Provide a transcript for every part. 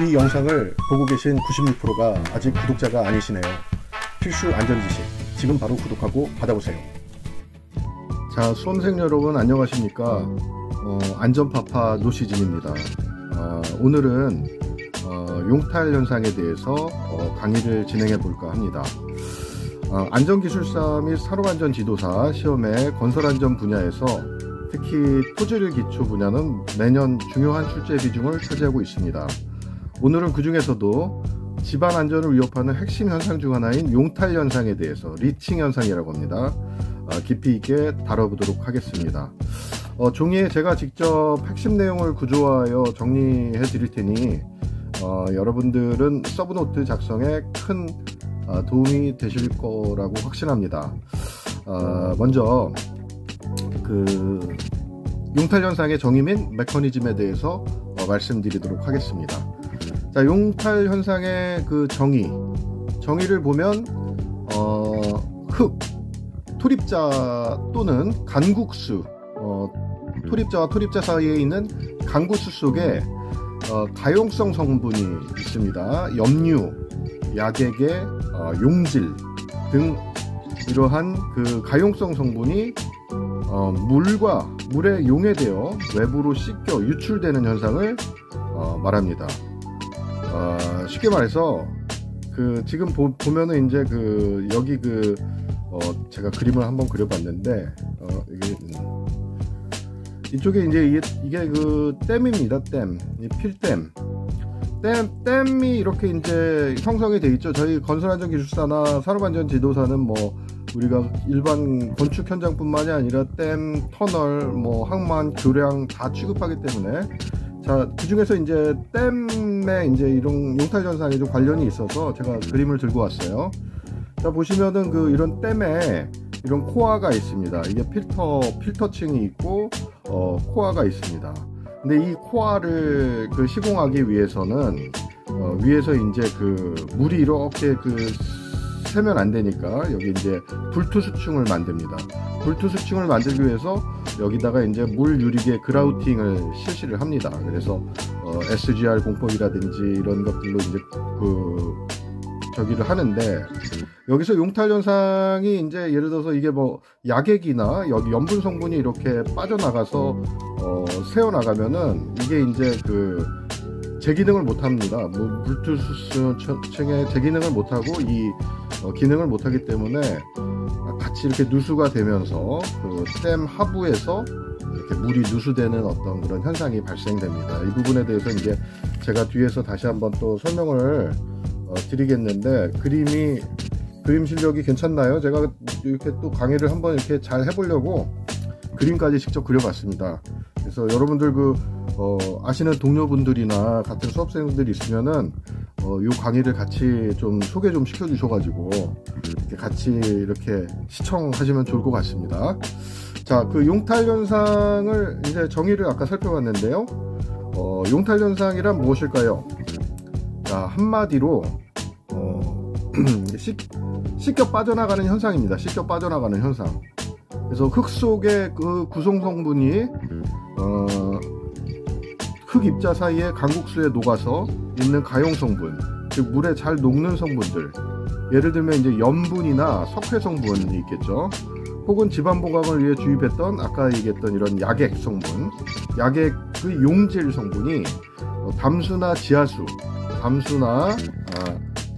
이 영상을 보고 계신 96%가 아직 구독자가 아니시네요. 필수 안전지식 지금 바로 구독하고 받아보세요. 자, 수험생 여러분 안녕하십니까. 안전파파 노시진입니다. 오늘은 용탈 현상에 대해서 강의를 진행해 볼까 합니다. 안전기술사 및 산업안전지도사 시험의 건설안전 분야에서 특히 토질 기초 분야는 매년 중요한 출제 비중을 차지하고 있습니다. 오늘은 그 중에서도 집안 안전을 위협하는 핵심 현상 중 하나인 용탈 현상에 대해서 리칭 현상이라고 합니다. 깊이 있게 다뤄보도록 하겠습니다. 종이에 제가 직접 핵심 내용을 구조하여 정리해 드릴 테니 여러분들은 서브노트 작성에 큰 도움이 되실 거라고 확신합니다. 먼저 그 용탈 현상의 정의 및 메커니즘에 대해서 말씀드리도록 하겠습니다. 자, 용탈 현상의 그 정의를 보면 흙, 토립자 또는 간국수, 토립자와 토립자 사이에 있는 간국수 속에 가용성 성분이 있습니다. 염류, 약액의 용질 등 이러한 그 가용성 성분이 물에 용해되어 외부로 씻겨 유출되는 현상을 말합니다. 쉽게 말해서 지금 보면은 이제 여기 제가 그림을 한번 그려봤는데 이쪽에 이제 이게 댐입니다. 댐이 이렇게 이제 형성이 돼 있죠. 저희 건설안전기술사나 산업안전지도사는 뭐 우리가 일반 건축 현장뿐만이 아니라 댐, 터널, 항만, 교량 다 취급하기 때문에, 자, 그 중에서 이제 댐에 이제 이런 용탈 현상에 좀 관련이 있어서 제가 그림을 들고 왔어요. 자, 보시면은 이런 댐에 이런 코어가 있습니다. 이게 필터층이 있고 코어가 있습니다. 근데 이 코어를 시공하기 위해서는 위에서 이제 물이 이렇게 새면 안 되니까 여기 이제 불투수층을 만듭니다. 불투수층을 만들기 위해서 여기다가 이제 물 유리계 그라우팅을 실시를 합니다. 그래서 SGR 공법이라든지 이런 것들로 이제 저기를 하는데, 여기서 용탈 현상이 이제 예를 들어서 이게 약액이나 여기 염분 성분이 이렇게 빠져나가서 새어나가면은 이게 이제 제 기능을 못합니다. 물투수층의 제 기능을 못하고 이 기능을 못하기 때문에 같이 이렇게 누수가 되면서 댐 하부에서 이렇게 물이 누수되는 어떤 그런 현상이 발생됩니다. 이 부분에 대해서 이제 제가 뒤에서 다시 한번 또 설명을 드리겠는데, 그림 실력이 괜찮나요? 제가 이렇게 또 강의를 한번 이렇게 잘 해보려고 그림까지 직접 그려봤습니다. 그래서 여러분들 아시는 동료분들이나 같은 수업생들이 있으면은 요 강의를 같이 좀 소개 좀 시켜 주셔가지고 이렇게 같이 이렇게 시청하시면 좋을 것 같습니다. 자, 용탈 현상을 이제 정의를 아까 살펴봤는데요. 용탈 현상이란 무엇일까요? 자, 한마디로 씻겨 빠져나가는 현상입니다. 씻겨 빠져나가는 현상. 그래서 흙 속의 구성 성분이 흙 입자 사이에 간국수에 녹아서 있는 가용 성분, 즉 물에 잘 녹는 성분들, 예를 들면 이제 염분이나 석회 성분이 있겠죠. 혹은 집안 보강을 위해 주입했던 아까 얘기했던 이런 약액 성분, 약액 용질 성분이 담수나 지하수,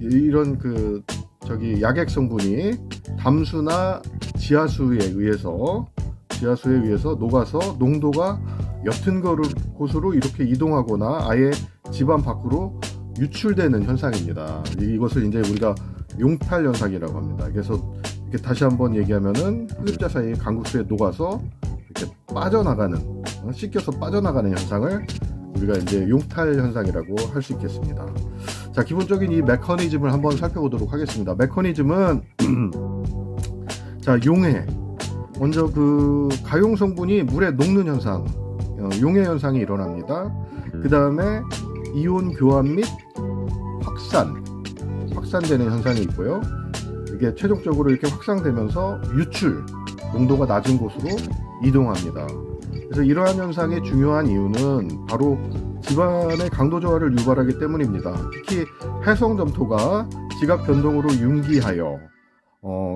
이런 약액 성분이 담수나 지하수에 의해서 녹아서 농도가 옅은 곳으로 이렇게 이동하거나 아예 집안 밖으로 유출되는 현상입니다. 이것을 이제 우리가 용탈 현상이라고 합니다. 그래서 이렇게 다시 한번 얘기하면은 흙입자 사이에 간국수에 녹아서 이렇게 씻겨서 빠져나가는 현상을 우리가 이제 용탈 현상이라고 할 수 있겠습니다. 자, 기본적인 이 메커니즘을 한번 살펴보도록 하겠습니다. 메커니즘은 자, 용해. 먼저 가용 성분이 물에 녹는 현상, 용해 현상이 일어납니다. 그 다음에 이온 교환 및 확산되는 현상이 있고요. 이게 최종적으로 이렇게 확산되면서 농도가 낮은 곳으로 이동합니다. 그래서 이러한 현상의 중요한 이유는 바로 집안의 강도 저하를 유발하기 때문입니다. 특히 해성 점토가 지각 변동으로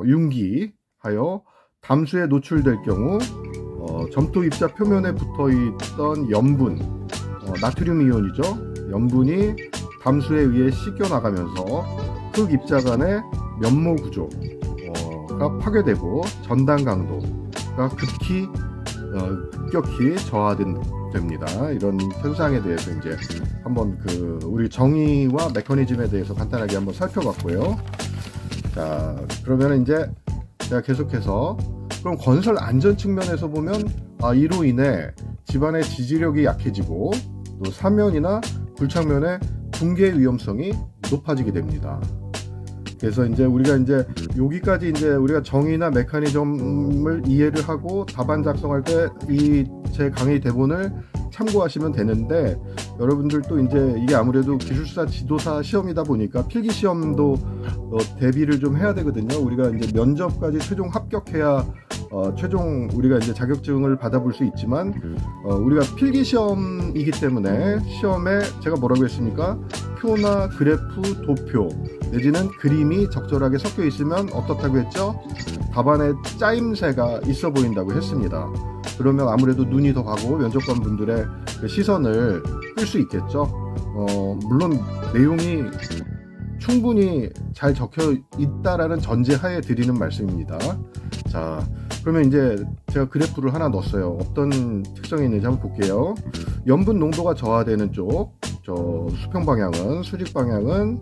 융기하여 담수에 노출될 경우 점토 입자 표면에 붙어있던 염분, 나트륨 이온이죠. 염분이 담수에 의해 씻겨 나가면서 흙 입자 간의 면모 구조가 파괴되고 전단 강도가 급격히 저하됩니다. 이런 현상에 대해서 이제 한번 우리 정의와 메커니즘에 대해서 간단하게 한번 살펴봤고요. 자, 그러면 이제 제가 계속해서 그럼 건설 안전 측면에서 보면 이로 인해 집안의 지지력이 약해지고 또 사면이나 굴착면의 붕괴 위험성이 높아지게 됩니다. 그래서 이제 우리가 이제 여기까지 이제 우리가 정의나 메커니즘을 이해를 하고 답안 작성할 때 이 제 강의 대본을 참고하시면 되는데, 여러분들도 이제 이게 아무래도 기술사 지도사 시험이다 보니까 필기 시험도 대비를 좀 해야 되거든요. 우리가 이제 면접까지 최종 합격해야 최종 우리가 이제 자격증을 받아볼 수 있지만 우리가 필기 시험이기 때문에 시험에 제가 뭐라고 했습니까? 표나 그래프, 도표 내지는 그림이 적절하게 섞여 있으면 어떻다고 했죠? 답안에 짜임새가 있어 보인다고 했습니다. 그러면 아무래도 눈이 더 가고 면접관 분들의 시선을 끌 수 있겠죠. 물론 내용이 충분히 잘 적혀 있다라는 전제하에 드리는 말씀입니다. 자, 그러면 이제 제가 그래프를 하나 넣었어요. 어떤 특성이 있는지 한번 볼게요. 염분 농도가 저하되는 쪽, 수평 방향은, 수직 방향은,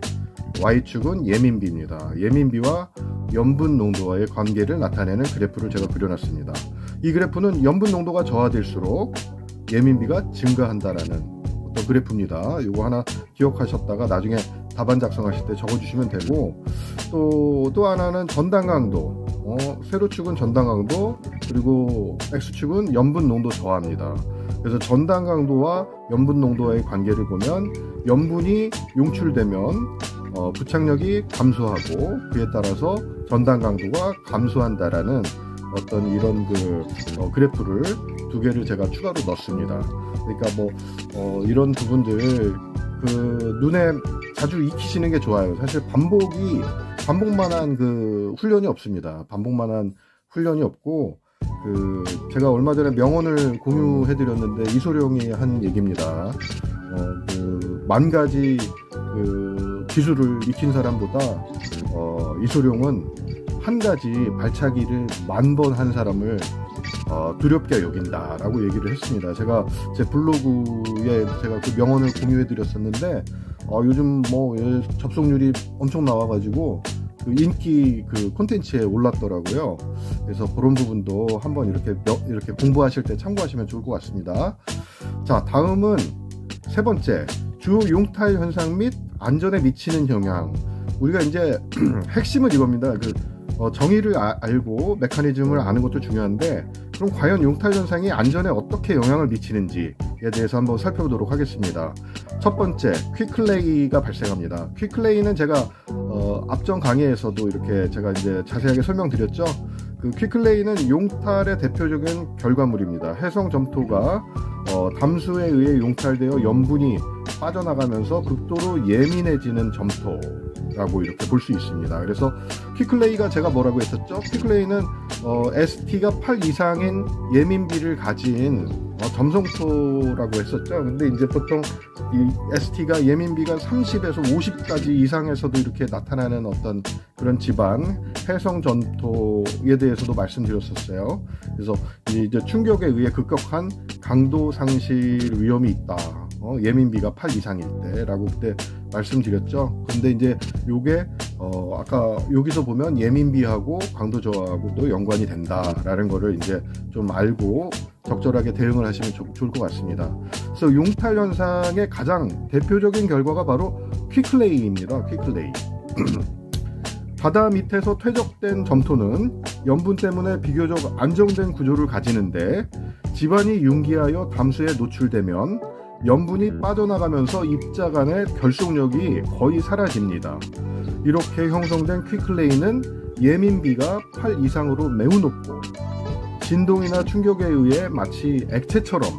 Y축은 예민비입니다. 예민비와 염분 농도와의 관계를 나타내는 그래프를 제가 그려놨습니다. 이 그래프는 염분 농도가 저하될수록 예민비가 증가한다라는 어떤 그래프입니다. 이거 하나 기억하셨다가 나중에 답안 작성하실 때 적어주시면 되고, 또 하나는 전단 강도, 세로축은 전단 강도, 그리고 X축은 염분 농도 저하입니다. 그래서 전단 강도와 염분 농도와의 관계를 보면 염분이 용출되면 부착력이 감소하고 그에 따라서 전단 강도가 감소한다라는 어떤 이런 그래프를 두 개를 제가 추가로 넣습니다. 그러니까 이런 부분들 눈에 자주 익히시는 게 좋아요. 사실 반복만한 훈련이 없습니다. 반복만한 훈련이 없고, 제가 얼마 전에 명언을 공유해 드렸는데 이소룡이 한 얘기입니다. 만 가지 기술을 익힌 사람보다 이소룡은 한 가지 발차기를 10,000번 한 사람을 두렵게 여긴다 라고 얘기를 했습니다. 제가 제 블로그에 제가 그 명언을 공유해 드렸었는데 요즘 접속률이 엄청 나와가지고 인기 콘텐츠에 올랐더라고요. 그래서 그런 부분도 한번 이렇게 공부하실 때 참고하시면 좋을 것 같습니다. 자, 다음은 세 번째, 주요 용탈 현상 및 안전에 미치는 영향. 우리가 이제 핵심은 이겁니다. 정의를 알고 메커니즘을 아는 것도 중요한데, 그럼 과연 용탈 현상이 안전에 어떻게 영향을 미치는지에 대해서 한번 살펴보도록 하겠습니다. 첫 번째, 퀵클레이가 발생합니다. 퀵클레이는 제가 앞전 강의에서도 이렇게 제가 이제 자세하게 설명드렸죠. 퀵클레이는 용탈의 대표적인 결과물입니다. 해성 점토가 담수에 의해 용탈되어 염분이 빠져나가면서 극도로 예민해지는 점토라고 이렇게 볼 수 있습니다. 그래서 퀵클레이가 제가 뭐라고 했었죠? 퀵클레이는 ST가 8 이상인 예민비를 가진 점성토라고 했었죠. 근데 이제 보통 이 ST가 예민비가 30에서 50까지 이상에서도 이렇게 나타나는 어떤 그런 집안 해성 점토에 대해서도 말씀드렸었어요. 그래서 이제 충격에 의해 급격한 강도 상실 위험이 있다. 예민비가 8 이상일 때 라고 그때 말씀드렸죠. 근데 이제 요게 아까 여기서 보면 예민비하고 강도 저하고도 연관이 된다라는 거를 이제 좀 알고 적절하게 대응을 하시면 좋을 것 같습니다. 그래서 용탈 현상의 가장 대표적인 결과가 바로 퀵클레이입니다. 퀵클레이. 바다 밑에서 퇴적된 점토는 염분 때문에 비교적 안정된 구조를 가지는데, 집안이 융기하여 담수에 노출되면 염분이 빠져나가면서 입자 간의 결속력이 거의 사라집니다. 이렇게 형성된 퀵클레이는 예민비가 8 이상으로 매우 높고, 진동이나 충격에 의해 마치 액체처럼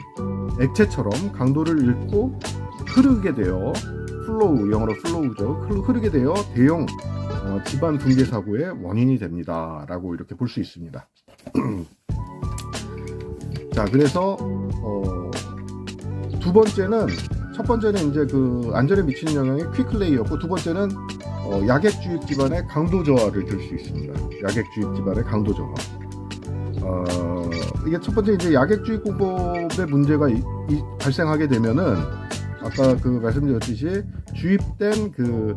강도를 잃고 흐르게 되어 플로우, 영어로 플로우죠. 흐르게 되어 대형 집안 붕괴 사고의 원인이 됩니다 라고 이렇게 볼 수 있습니다. 자, 그래서 두 번째는, 첫 번째는 이제 그 안전에 미치는 영향이 퀵클레이였고, 두 번째는 약액 주입 기반의 강도 저하를 들 수 있습니다. 약액 주입 기반의 강도 저하. 이게 첫 번째 이제 약액 주입 공법의 문제가 발생하게 되면은, 아까 그 말씀드렸듯이 주입된 그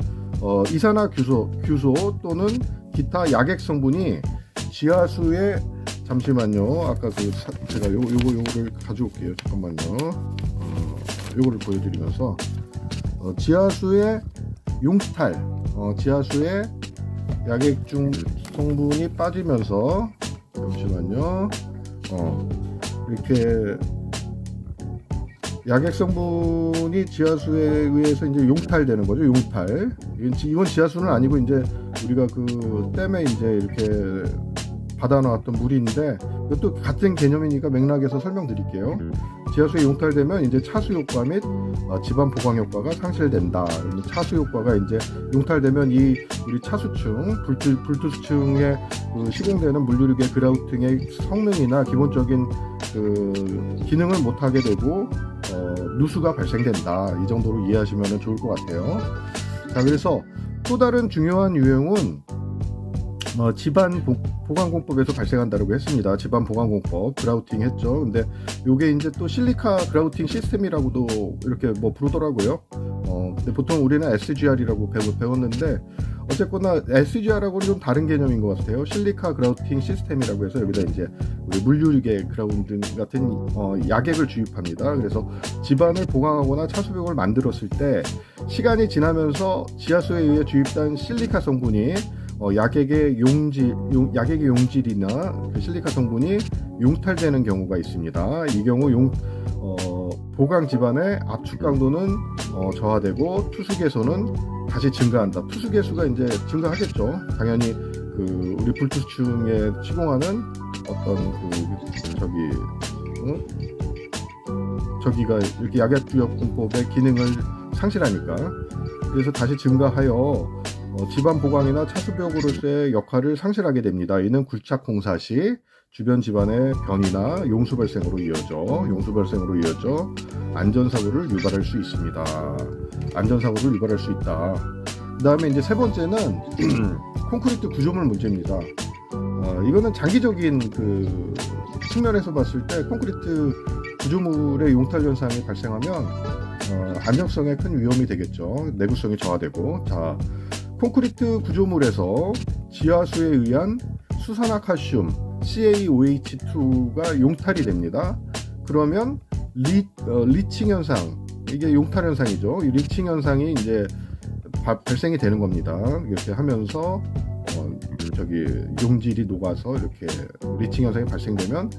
이산화규소 또는 기타 약액 성분이 지하수에, 잠시만요. 아까 그 제가 요거를 가져올게요. 잠깐만요. 요거를 보여드리면서 지하수의 용탈, 지하수에 약액중 성분이 빠지면서, 잠시만요. 이렇게 약액 성분이 지하수에 의해서 이제 용탈되는 거죠. 용탈. 이건 지하수는 아니고 이제 우리가 그 댐에 이제 이렇게 받아 나왔던 물인데, 이것도 같은 개념이니까 맥락에서 설명드릴게요. 지하수에 용탈되면 이제 차수 효과 및 집안 보강 효과가 상실된다. 차수 효과가 이제 용탈되면 이 우리 차수층, 불투수층에 그 시공되는 물류력의 그라우팅의 성능이나 기본적인 그 기능을 못하게 되고 누수가 발생된다. 이 정도로 이해하시면 좋을 것 같아요. 자, 그래서 또 다른 중요한 유형은 집안 보강공법에서 발생한다고 했습니다. 집안 보강공법, 그라우팅 했죠. 근데 요게 이제 또 실리카 그라우팅 시스템이라고도 이렇게 뭐 부르더라고요. 근데 보통 우리는 SGR이라고 배웠는데, 어쨌거나 SGR하고는 좀 다른 개념인 것 같아요. 실리카 그라우팅 시스템이라고 해서 여기다 이제 우리 물류류계 그라운드 같은 약액을 주입합니다. 그래서 집안을 보강하거나 차수벽을 만들었을 때 시간이 지나면서 지하수에 의해 주입된 실리카 성분이 약액의 용질이나 그 실리카 성분이 용탈되는 경우가 있습니다. 이 경우 보강 집안의 압축 강도는 저하되고 투수계수는 다시 증가한다. 투수계수가 이제 증가하겠죠. 당연히 그 우리 불투수층에 시공하는 어떤 저기가 이렇게 약액 주입 공법의 기능을 상실하니까, 그래서 다시 증가하여 집안 보강이나 차수벽으로서의 역할을 상실하게 됩니다. 이는 굴착 공사 시 주변 집안의 변이나 용수 발생으로 이어져 안전사고를 유발할 수 있습니다. 안전사고를 유발할 수 있다. 그 다음에 이제 세 번째는 콘크리트 구조물 문제입니다. 이거는 장기적인 그 측면에서 봤을 때 콘크리트 구조물의 용탈 현상이 발생하면 안정성에 큰 위험이 되겠죠. 내구성이 저하되고. 자, 콘크리트 구조물에서 지하수에 의한 수산화칼슘 CaOH2가 용탈이 됩니다. 그러면 리칭 현상, 이게 용탈 현상이죠. 이 리칭 현상이 이제 발생이 되는 겁니다. 이렇게 하면서 용질이 녹아서 이렇게 리칭 현상이 발생되면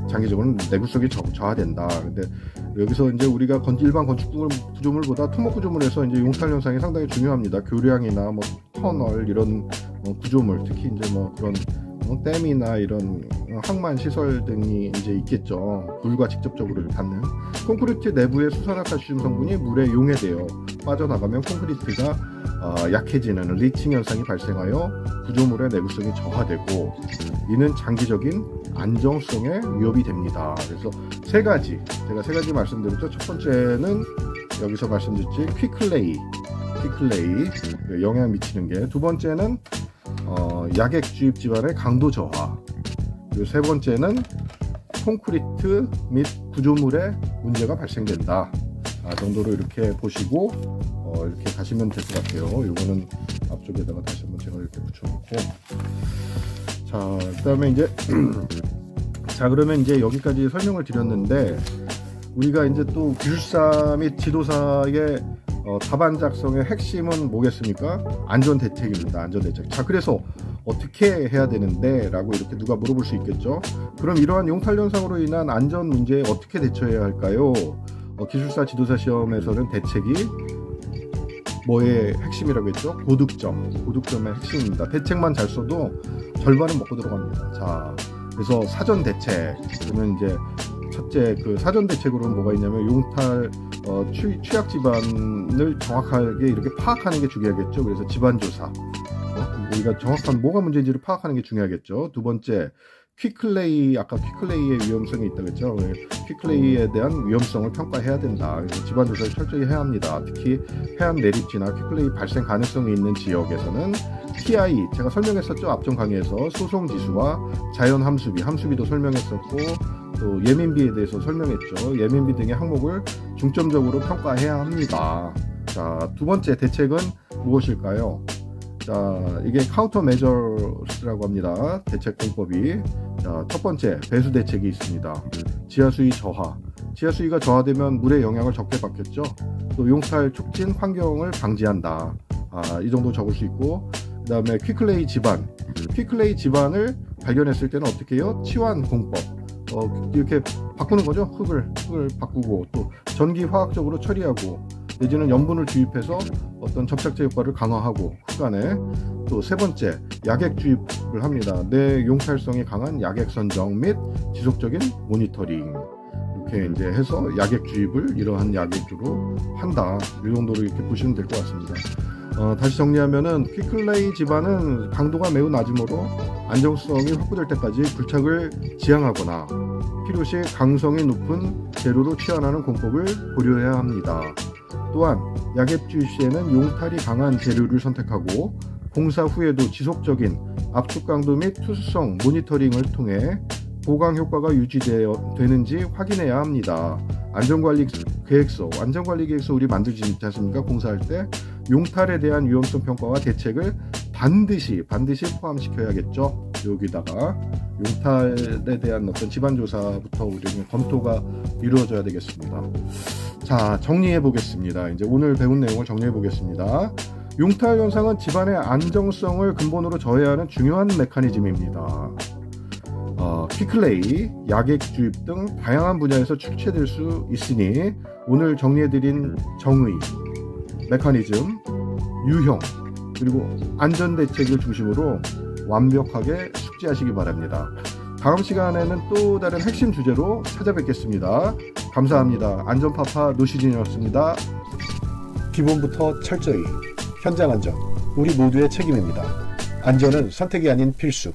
장기적으로는 내구성이 저하된다. 근데 여기서 이제 우리가 일반 건축 구조물보다 토목 구조물에서 이제 용탈 현상이 상당히 중요합니다. 교량이나 뭐 터널 이런 구조물, 특히 이제 뭐 그런 댐이나 이런 항만 시설 등이 이제 있겠죠. 물과 직접적으로 닿는 콘크리트 내부의 수산화칼슘 성분이 물에 용해되어 빠져나가면 콘크리트가 약해지는 리칭 현상이 발생하여 구조물의 내구성이 저하되고, 이는 장기적인 안정성에 위협이 됩니다. 그래서 제가 세 가지 말씀드렸죠. 첫 번째는 여기서 말씀드렸지 퀵클레이 영향 미치는 게, 두 번째는 약액 주입 집안의 강도 저하, 그리고 세 번째는 콘크리트 및 구조물에 문제가 발생된다. 정도로 이렇게 보시고 이렇게 가시면 될 것 같아요. 요거는 앞쪽에다가 다시 한번 제가 이렇게 붙여놓고, 자, 그 다음에 이제 자, 그러면 이제 여기까지 설명을 드렸는데, 우리가 이제 또 기술사 및 지도사의 답안 작성의 핵심은 뭐겠습니까? 안전대책입니다. 안전대책. 자, 그래서 어떻게 해야 되는데? 라고 이렇게 누가 물어볼 수 있겠죠. 그럼 이러한 용탈 현상으로 인한 안전 문제에 어떻게 대처해야 할까요? 기술사 지도사 시험에서는 대책이 뭐의 핵심이라고 했죠? 고득점의 핵심입니다. 대책만 잘 써도 절반은 먹고 들어갑니다. 자, 그래서 사전 대책, 그러면 이제 첫째, 그 사전 대책으로는 뭐가 있냐면 용탈 취약 집안을 정확하게 이렇게 파악하는 게 중요하겠죠. 그래서 집안 조사, 우리가 정확한 뭐가 문제인지를 파악하는 게 중요하겠죠. 두 번째, 퀵클레이, 아까 퀵클레이의 위험성이 있다고 했죠. 퀵클레이에 대한 위험성을 평가해야 된다. 그래서 집안 조사를 철저히 해야 합니다. 특히 해안 내립지나 퀴클레이 발생 가능성이 있는 지역에서는 TI, 제가 설명했었죠. 앞전 강의에서 소송 지수와 자연 함수비도 설명했었고, 또 예민비에 대해서 설명했죠. 예민비 등의 항목을 중점적으로 평가해야 합니다. 자, 두 번째 대책은 무엇일까요? 자, 이게 카운터 메저스라고 합니다. 대책 공법이. 자, 첫 번째, 배수 대책이 있습니다. 지하수위 저하. 지하수위가 저하되면 물의 영향을 적게 받겠죠. 또 용탈 촉진 환경을 방지한다. 이 정도 적을 수 있고, 그 다음에 퀵클레이 집안. 퀵클레이 집안을 발견했을 때는 어떻게 해요? 치환 공법. 이렇게 바꾸는 거죠. 흙을 바꾸고, 또 전기 화학적으로 처리하고, 내지는 염분을 주입해서 어떤 접착제 효과를 강화하고, 흙 안에. 또 세 번째, 약액 주입을 합니다. 내 용탈성이 강한 약액 선정 및 지속적인 모니터링. 이렇게 이제 해서 약액 주입을 이러한 약액으로 한다. 이 정도로 이렇게 보시면 될 것 같습니다. 다시 정리하면은 퀵클레이 집안은 강도가 매우 낮으므로 안정성이 확보될 때까지 불착을 지향하거나 필요시 강성이 높은 재료로 취환하는 공법을 고려해야 합니다. 또한 약액 주입 시에는 용탈이 강한 재료를 선택하고 공사 후에도 지속적인 압축 강도 및 투수성 모니터링을 통해 보강 효과가 유지되는지 확인해야 합니다. 안전관리 계획서 우리 만들지 않습니까? 공사할 때 용탈에 대한 위험성 평가와 대책을 반드시 포함시켜야겠죠. 여기다가 용탈에 대한 어떤 집안조사부터 우리는 검토가 이루어져야 되겠습니다. 자, 정리해 보겠습니다. 이제 오늘 배운 내용을 정리해 보겠습니다. 용탈 현상은 집안의 안정성을 근본으로 저해하는 중요한 메커니즘입니다. 퀵클레이, 약액 주입 등 다양한 분야에서 출체될 수 있으니 오늘 정리해드린 정의, 메커니즘, 유형, 그리고 안전대책을 중심으로 완벽하게 숙지하시기 바랍니다. 다음 시간에는 또 다른 핵심 주제로 찾아뵙겠습니다. 감사합니다. 안전파파 노시진이었습니다. 기본부터 철저히 현장 안전, 우리 모두의 책임입니다. 안전은 선택이 아닌 필수.